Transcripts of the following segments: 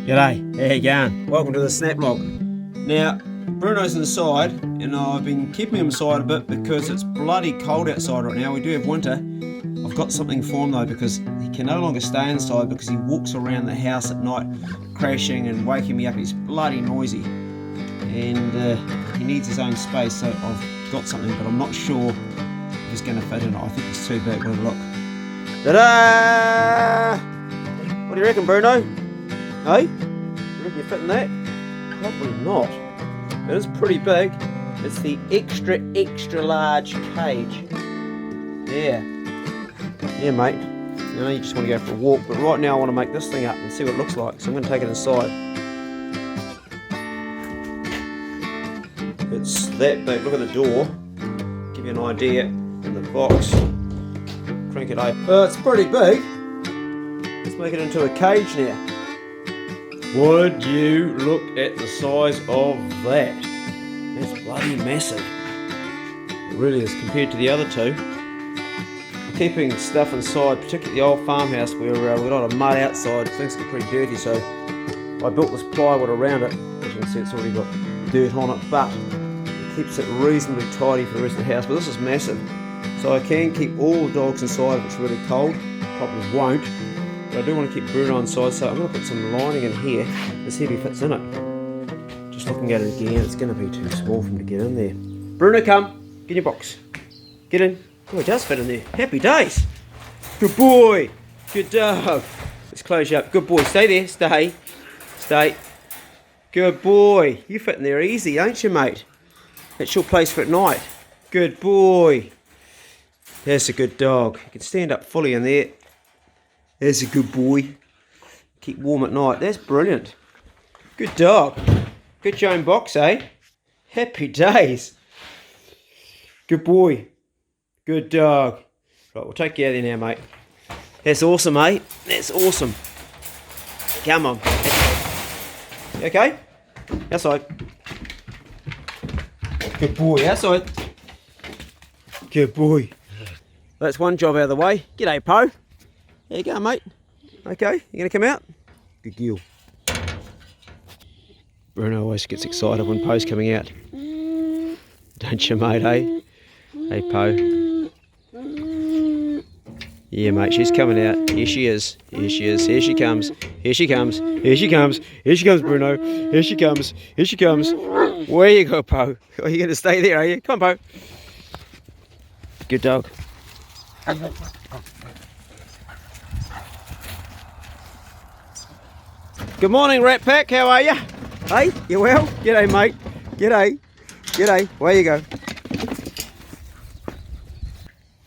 G'day, how you going? Welcome to the Snap Log. Now, Bruno's inside, and I've been keeping him inside a bit because it's bloody cold outside right now. We do have winter. I've got something for him though, because he can no longer stay inside because he walks around the house at night crashing and waking me up. He's bloody noisy, and he needs his own space, so I've got something, but I'm not sure if he's going to fit in it. I think he's too big. Have a look. Ta-da! What do you reckon, Bruno? Hey? You reckon you fit in that? Probably not. It is pretty big. It's the extra large cage. Yeah. Yeah, mate. You know, you just want to go for a walk, but right now I want to make this thing up and see what it looks like. So I'm going to take it inside. It's that big. Look at the door. Give you an idea. In the box. Crank it open. It's pretty big. Let's make it into a cage now. Would you look at the size of that? That's bloody massive. It really is compared to the other two. Keeping stuff inside, particularly the old farmhouse where we've got a lot of mud outside, things get pretty dirty, so I built this plywood around it. As you can see, it's already got dirt on it, but it keeps it reasonably tidy for the rest of the house. But this is massive, so I can keep all the dogs inside if it's really cold. Probably won't. But I do want to keep Bruno inside, so I'm going to put some lining in here to see if he fits in it. Just looking at it again, it's going to be too small for him to get in there. Bruno, come. Get in your box. Get in. Oh, he does fit in there. Happy days. Good boy. Good dog. Let's close you up. Good boy. Stay there. Stay. Stay. Good boy. You fit in there easy, ain't you, mate? That's your place for at night. Good boy. That's a good dog. You can stand up fully in there. There's a good boy. Keep warm at night. That's brilliant. Good dog. Get your own box, eh? Happy days. Good boy. Good dog. Right, we'll take you out of there now, mate. That's awesome, mate. That's awesome. Come on. You okay? Outside. Good boy. Outside. Good boy. That's one job out of the way. G'day, Po. There you go, mate. Okay, you gonna come out? Good girl. Bruno always gets excited when Po's coming out. Don't you, mate, eh? Hey, Po. Yeah, mate, she's coming out. Here she is. Here she is. Here she comes. Here she comes. Here she comes. Here she comes, Bruno. Here she comes. Here she comes. Where you go, Po? Are you gonna stay there, are you? Come on, Po. Good dog. Good morning, Rat Pack. How are you? Hey, you well? G'day, mate. G'day. G'day. Where you go?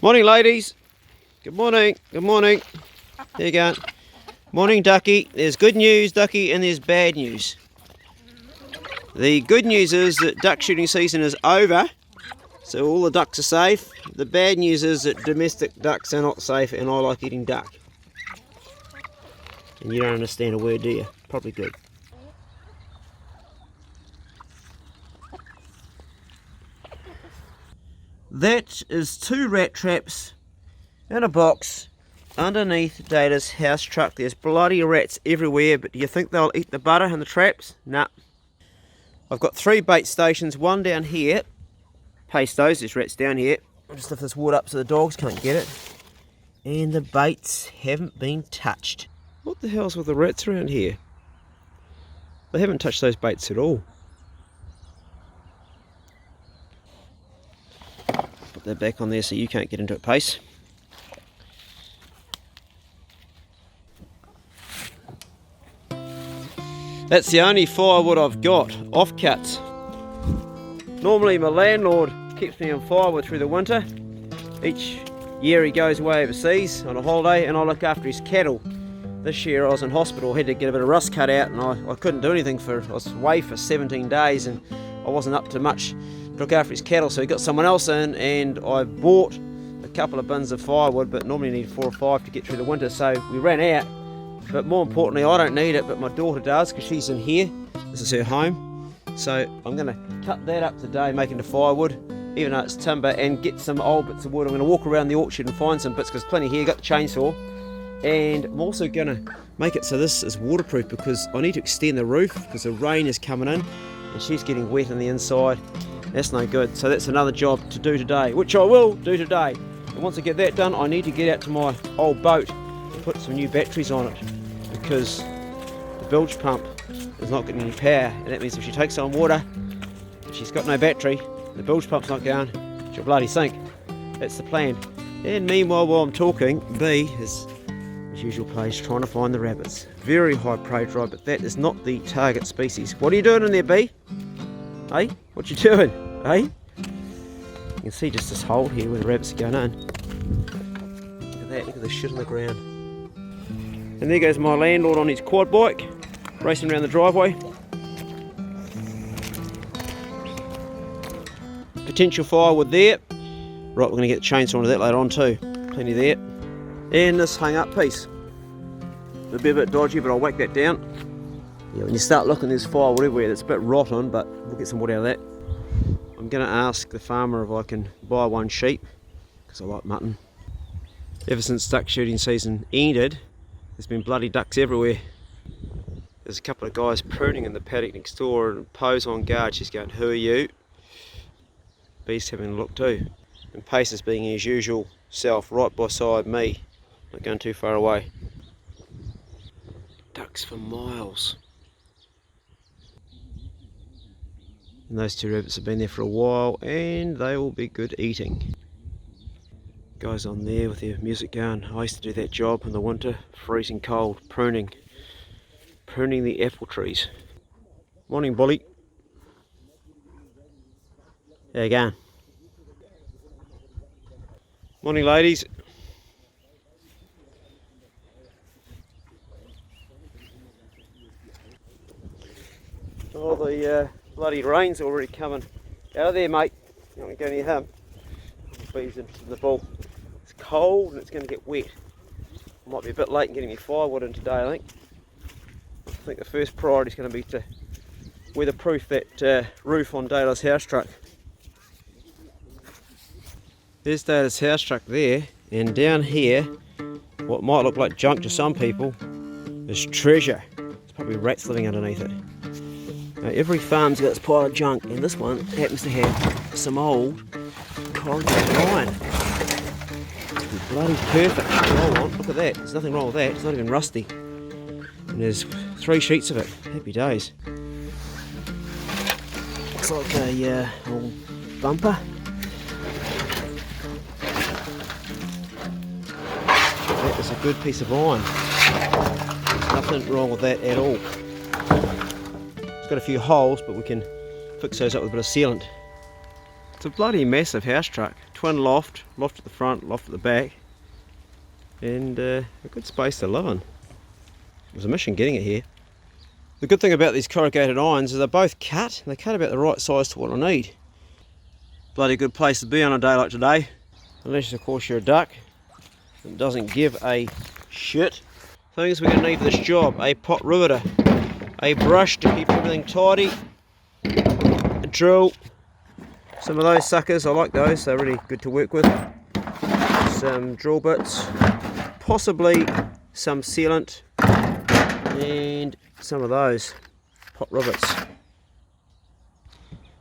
Morning, ladies. Good morning. Good morning. There you go. Morning, Ducky. There's good news, Ducky, and there's bad news. The good news is that duck shooting season is over, so all the ducks are safe. The bad news is that domestic ducks are not safe, and I like eating duck. And you don't understand a word, do you? Probably good. That is 2 rat traps in a box underneath Dayla's house truck. There's bloody rats everywhere, but do you think they'll eat the butter and the traps? Nah. I've got 3 bait stations, one down here. Paste those, there's rats down here. I'll just lift this wood up so the dogs can't get it. And the baits haven't been touched. What the hell's with the rats around here? They haven't touched those baits at all. Put that back on there so you can't get into it, Pace. That's the only firewood I've got, offcuts. Normally my landlord keeps me on firewood through the winter. Each year he goes away overseas on a holiday and I look after his cattle. This year I was in hospital, had to get a bit of rust cut out, and I couldn't do anything I was away for 17 days and I wasn't up to much to look after his cattle, so he got someone else in, and I bought a couple of bins of firewood, but normally you need 4 or 5 to get through the winter, so we ran out. But more importantly, I don't need it, but my daughter does, because she's in here. This is her home. So I'm going to cut that up today, make into firewood, even though it's timber, and get some old bits of wood. I'm going to walk around the orchard and find some bits, because plenty here. Got the chainsaw. And I'm also going to make it so this is waterproof, because I need to extend the roof because the rain is coming in and she's getting wet on the inside. That's no good. So that's another job to do today, which I will do today. And once I get that done, I need to get out to my old boat and put some new batteries on it, because the bilge pump is not getting any power, and that means if she takes on water, she's got no battery, the bilge pump's not going, she'll bloody sink. That's the plan. And meanwhile, while I'm talking, B is, as usual, place trying to find the rabbits. Very high prey drive, but that is not the target species. What are you doing in there, B? Hey, what you doing? Hey? You can see just this hole here where the rabbits are going in. Look at that, look at the shit on the ground. And there goes my landlord on his quad bike, racing around the driveway. Potential firewood there. Right, we're going to get the chainsaw into that later on too. Plenty there. And this hung up piece. It'll be a bit dodgy, but I'll whack that down. Yeah, when you start looking, there's firewood everywhere. That's a bit rotten, but we'll get some wood out of that. I'm going to ask the farmer if I can buy one sheep, because I like mutton. Ever since duck shooting season ended, there's been bloody ducks everywhere. There's a couple of guys pruning in the paddock next door, and Poe's on guard. She's going, "Who are you?" B's having a look too. And Pace is being his usual self, right beside me, not going too far away. Ducks for miles. And those two rabbits have been there for a while, and they will be good eating. Guys on there with their music going. I used to do that job in the winter, freezing cold, pruning the apple trees. Morning, Bully. How you going? Morning, ladies. Oh, the bloody rain's already coming out of there, mate. You don't want to go near him. Bees interested in the bull. It's cold and it's going to get wet. I might be a bit late in getting my firewood in today, I think. I think the first priority is going to be to weatherproof that roof on Dayla's Housetruck. There's Dayla's Housetruck there, and down here, what might look like junk to some people is treasure. There's probably rats living underneath it. Now, every farm's got its pile of junk, and this one happens to have some old corrugated iron. It's bloody perfect. Hold on, look at that. There's nothing wrong with that. It's not even rusty. And there's 3 sheets of it. Happy days. Looks like a old bumper. That is a good piece of iron. There's nothing wrong with that at all. It's got a few holes, but we can fix those up with a bit of sealant. It's a bloody massive Housetruck. Twin loft at the front, loft at the back, and a good space to live in. It was a mission getting it here. The good thing about these corrugated irons is they're both cut, and they cut about the right size to what I need. Bloody good place to be on a day like today, unless of course you're a duck. It doesn't give a shit. Things we're going to need for this job: a pot riveter, a brush to keep everything tidy, a drill, some of those suckers, I like those, they're really good to work with, some drill bits, possibly some sealant, and some of those pot rivets.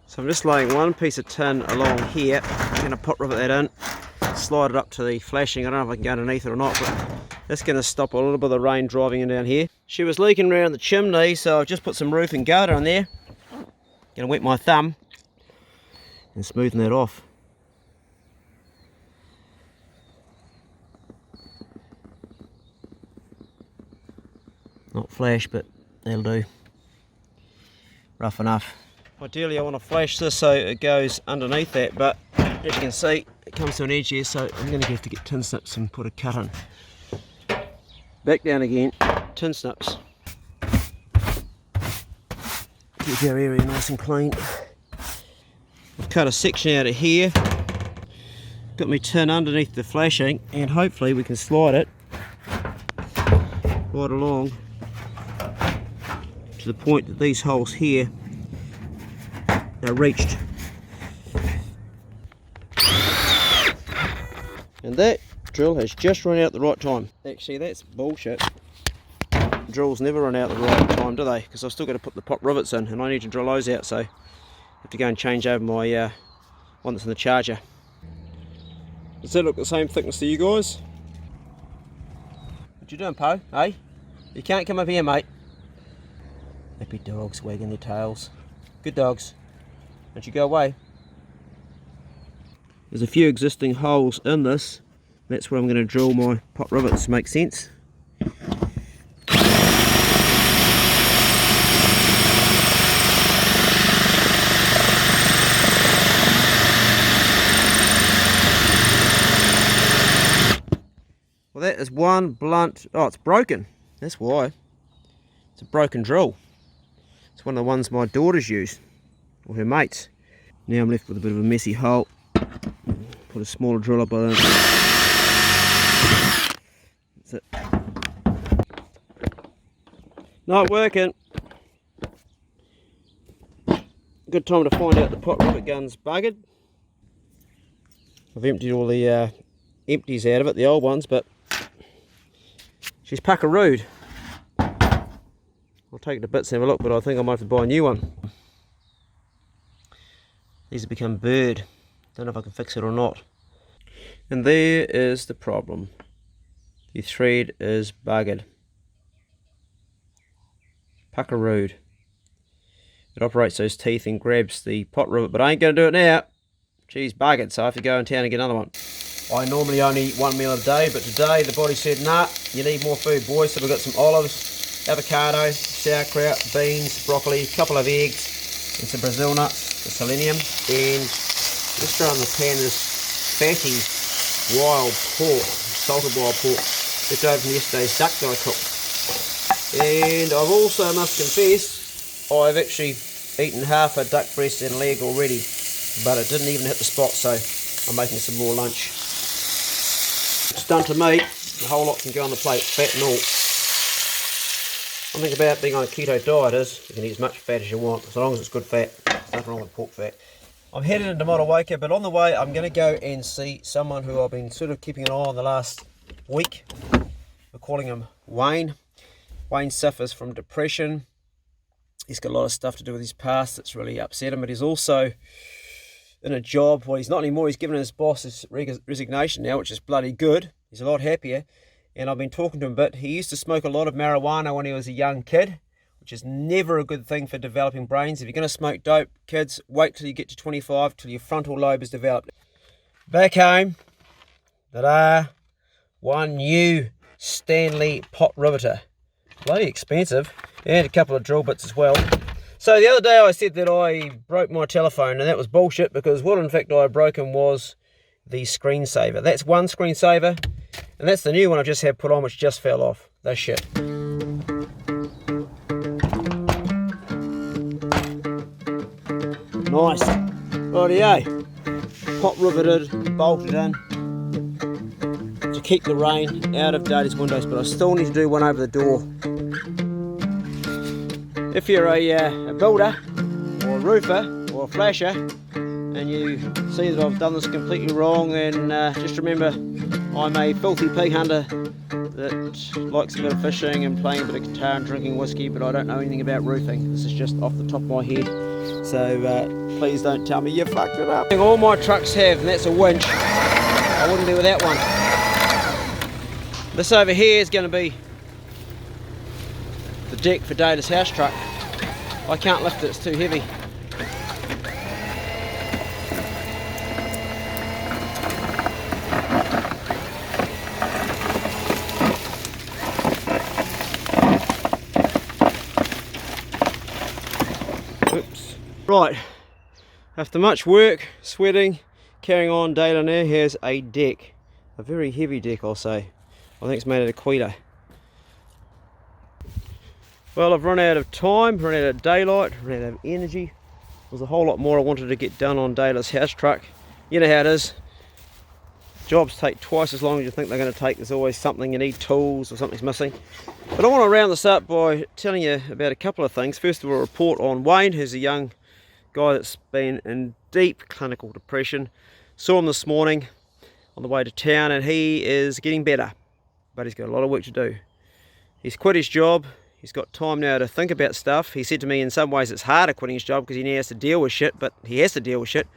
So I'm just laying one piece of tin along here. I'm going to pot rivet that in, slide it up to the flashing. I don't know if I can go underneath it or not, but that's going to stop a little bit of the rain driving in down here. She was leaking around the chimney, so I've just put some roofing guard on there. Going to wet my thumb and smoothen that off. Not flash, but that'll do. Rough enough. Ideally I want to flash this so it goes underneath that, but as you can see it comes to an edge here, so I'm going to have to get tin snips and put a cut in. Back down again, tin snips. Keep our area nice and clean. I've cut a section out of here, got my tin underneath the flashing, and hopefully we can slide it right along to the point that these holes here are reached. And that drill has just run out at the right time. Actually, that's bullshit. drills never run out at the right time, do they? Because I've still got to put the pot rivets in, and I need to drill those out, so I have to go and change over my one that's in the charger. Does that look the same thickness to you guys? What you doing, Poe? Hey? You can't come up here, mate. Happy dogs wagging their tails. Good dogs. Don't you go away. There's a few existing holes in this. That's where I'm going to drill my pot rivets. Make sense? Well, that is one blunt. Oh, it's broken. That's why. It's a broken drill. It's one of the ones my daughters use, or her mates. Now I'm left with a bit of a messy hole. Put a smaller drill up on it. That's it. Not working. Good time to find out the pot rivet gun's buggered. I've emptied all the empties out of it, the old ones, but she's puckarooed. I'll take it to bits and have a look, but I think I might have to buy a new one. These have become burred. Don't know if I can fix it or not. And there is the problem. The thread is buggered. Puckarooed. It operates those teeth and grabs the pot rivet, but I ain't going to do it now. She's buggered, so I have to go in town and get another one. I normally only eat one meal a day, but today the body said, nah, you need more food, boys. So we've got some olives, avocado, sauerkraut, beans, broccoli, a couple of eggs, and some Brazil nuts for selenium. And just throw in the pan this fatty wild pork, salted wild pork, left over from yesterday's duck that I cooked. And I've also, must confess, I've actually eaten half a duck breast and leg already, but it didn't even hit the spot, so I'm making some more lunch. It's done to me. A whole lot can go on the plate, fat and all. One thing about being on a keto diet is you can eat as much fat as you want, as long as it's good fat. There's nothing wrong with pork fat. I'm headed into Motueka, but on the way I'm going to go and see someone who I've been sort of keeping an eye on the last week. We're calling him Wayne. Wayne suffers from depression. He's got a lot of stuff to do with his past that's really upset him, but he's also in a job. Well, he's not anymore. He's given his boss his resignation now, which is bloody good. He's a lot happier, and I've been talking to him a bit. He used to smoke a lot of marijuana when he was a young kid, which is never a good thing for developing brains. If you're going to smoke dope, kids, wait till you get to 25, till your frontal lobe is developed. Back home, ta-da, one new Stanley pot riveter. Bloody expensive, and a couple of drill bits as well. So the other day I said that I broke my telephone, and that was bullshit, because what in fact I had broken was the screensaver. That's one screensaver, and that's the new one I just had put on, which just fell off. That's shit. Nice. Rightio. Pot riveted, bolted in to keep the rain out of Dayla's windows, but I still need to do one over the door. If you're a builder or a roofer or a flasher and you see that I've done this completely wrong, then just remember I'm a filthy pig hunter that likes a bit of fishing and playing a bit of guitar and drinking whiskey, but I don't know anything about roofing. This is just off the top of my head, so please don't tell me you fucked it up. All my trucks have, and that's a winch. I wouldn't be without one. This over here is going to be the deck for Dayla's Housetruck. I can't lift it, it's too heavy. Oops. Right, after much work, sweating, carrying on, Dayla now has a deck. A very heavy deck, I'll say. I think it's made out of Quita. Well, I've run out of time, run out of daylight, run out of energy. There's a whole lot more I wanted to get done on Dayla's Housetruck. You know how it is. Jobs take twice as long as you think they're going to take. There's always something, you need tools or something's missing. But I want to round this up by telling you about a couple of things. First of all, a report on Wayne, who's a young guy that's been in deep clinical depression. Saw him this morning on the way to town, and he is getting better, but he's got a lot of work to do. He's quit his job. He's got time now to think about stuff. He said to me in some ways it's harder quitting his job because he now has to deal with shit, but he has to deal with shit.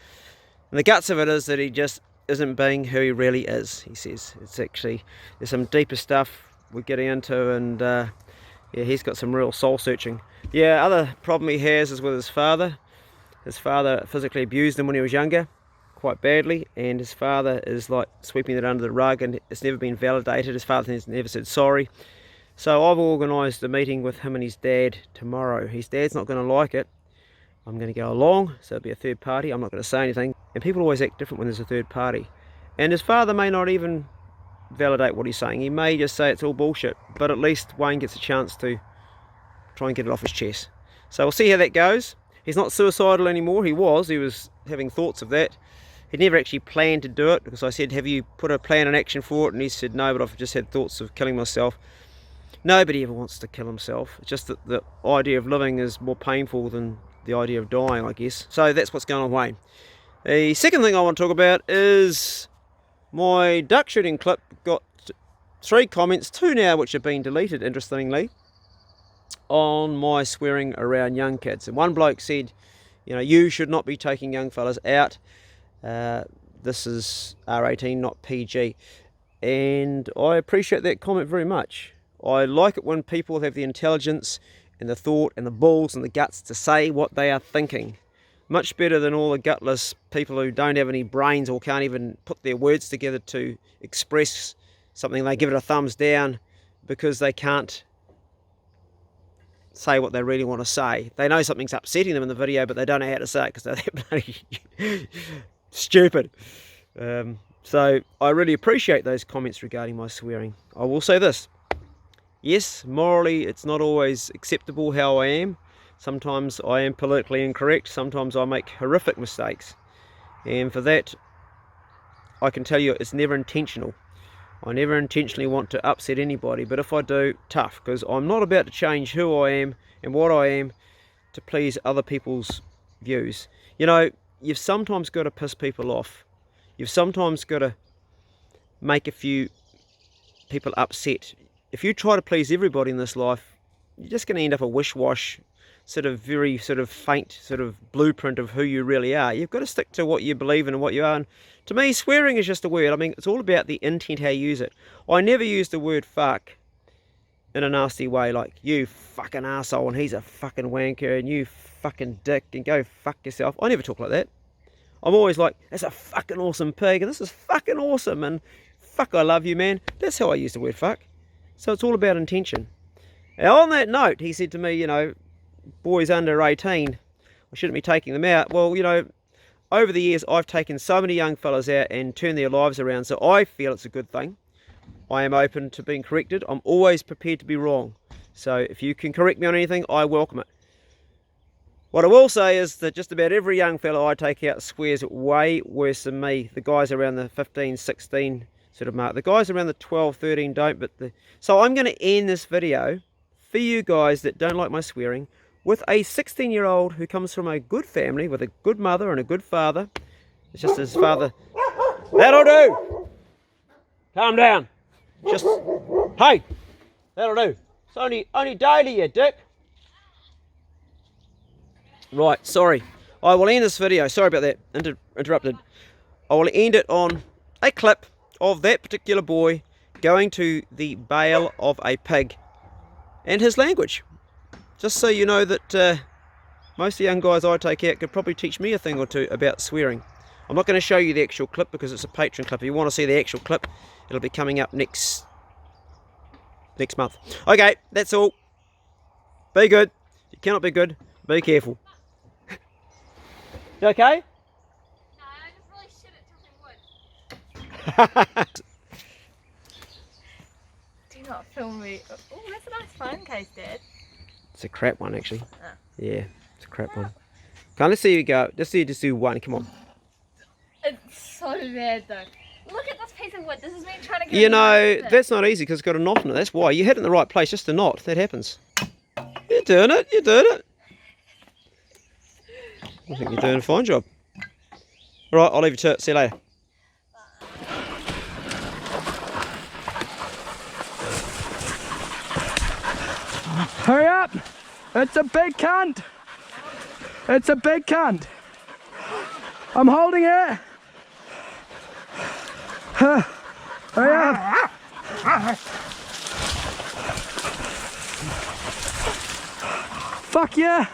And the guts of it is that he just isn't being who he really is, he says. It's actually, there's some deeper stuff we're getting into, and yeah, he's got some real soul searching. Yeah, other problem he has is with his father. His father physically abused him when he was younger, quite badly, and his father is like sweeping it under the rug, and it's never been validated. His father has never said sorry. So I've organised a meeting with him and his dad tomorrow. His dad's not going to like it. I'm going to go along, so it'll be a third party. I'm not going to say anything. And people always act different when there's a third party. And his father may not even validate what he's saying. He may just say it's all bullshit. But at least Wayne gets a chance to try and get it off his chest. So we'll see how that goes. He's not suicidal anymore. He was having thoughts of that. He never actually planned to do it, because I said, have you put a plan in action for it? And he said, no, but I've just had thoughts of killing myself. Nobody ever wants to kill himself. It's just that the idea of living is more painful than the idea of dying, I guess. So that's what's going on with Wayne. The second thing I want to talk about is my duck shooting clip got 3 comments, 2 now which have been deleted, interestingly, on my swearing around young kids. And one bloke said, you know, you should not be taking young fellas out. This is R18, not PG. And I appreciate that comment very much. I like it when people have the intelligence and the thought and the balls and the guts to say what they are thinking. Much better than all the gutless people who don't have any brains or can't even put their words together to express something. They give it a thumbs down because they can't say what they really want to say. They know something's upsetting them in the video, but they don't know how to say it because they're that bloody stupid. So I really appreciate those comments regarding my swearing. I will say this. Yes, morally it's not always acceptable how I am. Sometimes I am politically incorrect. Sometimes I make horrific mistakes. And for that, I can tell you it's never intentional. I never intentionally want to upset anybody. But if I do, tough. Because I'm not about to change who I am and what I am to please other people's views. You know, you've sometimes got to piss people off. You've sometimes got to make a few people upset. If you try to please everybody in this life, you're just going to end up a wish-wash, sort of very sort of faint sort of blueprint of who you really are. You've got to stick to what you believe in and what you are. And to me, swearing is just a word. I mean, it's all about the intent, how you use it. I never use the word fuck in a nasty way, like, you fucking asshole and he's a fucking wanker and you fucking dick and go fuck yourself. I never talk like that. I'm always like, that's a fucking awesome pig and this is fucking awesome and fuck, I love you, man. That's how I use the word fuck. So it's all about intention. Now on that note, he said to me, you know, boys under 18, I shouldn't be taking them out. Well, you know, over the years I've taken so many young fellas out and turned their lives around, so I feel it's a good thing. I am open to being corrected. I'm always prepared to be wrong. So if you can correct me on anything, I welcome it. What I will say is that just about every young fellow I take out swears way worse than me. The guys around the 15, 16 sort of mark. The guys around the 12, 13 don't, but so I'm going to end this video for you guys that don't like my swearing with a 16-year-old who comes from a good family with a good mother and a good father. It's just his father. That'll do. Calm down. Just, hey, that'll do. It's only Dayla, you dick. Right, sorry. I will end this video. Sorry about that. Interrupted. I will end it on a clip of that particular boy going to the bale of a pig and his language. Just so you know that most of the young guys I take out could probably teach me a thing or two about swearing. I'm not going to show you the actual clip because it's a Patreon clip. If you want to see the actual clip, it'll be coming up next month. Okay, that's all. Be good. You cannot be good. Be careful. You okay? No, I just really shit at tilting wood. Do not film me. Oh, that's a nice phone case, Dad. It's a crap one, actually. Oh. Yeah, it's a crap one. Come on, let's see you go. Let's see you just do one. Come on. It's so bad, though. Look at this piece of wood. This is me trying to get. You know, that's not easy because it's got a knot in it. That's why. You hit it in the right place, just a knot. That happens. You're doing it. You're doing it. I think you're doing a fine job. All right, I'll leave you to it. See you later. Hurry up! It's a big cunt! It's a big cunt! I'm holding it! Hurry up! Fuck yeah!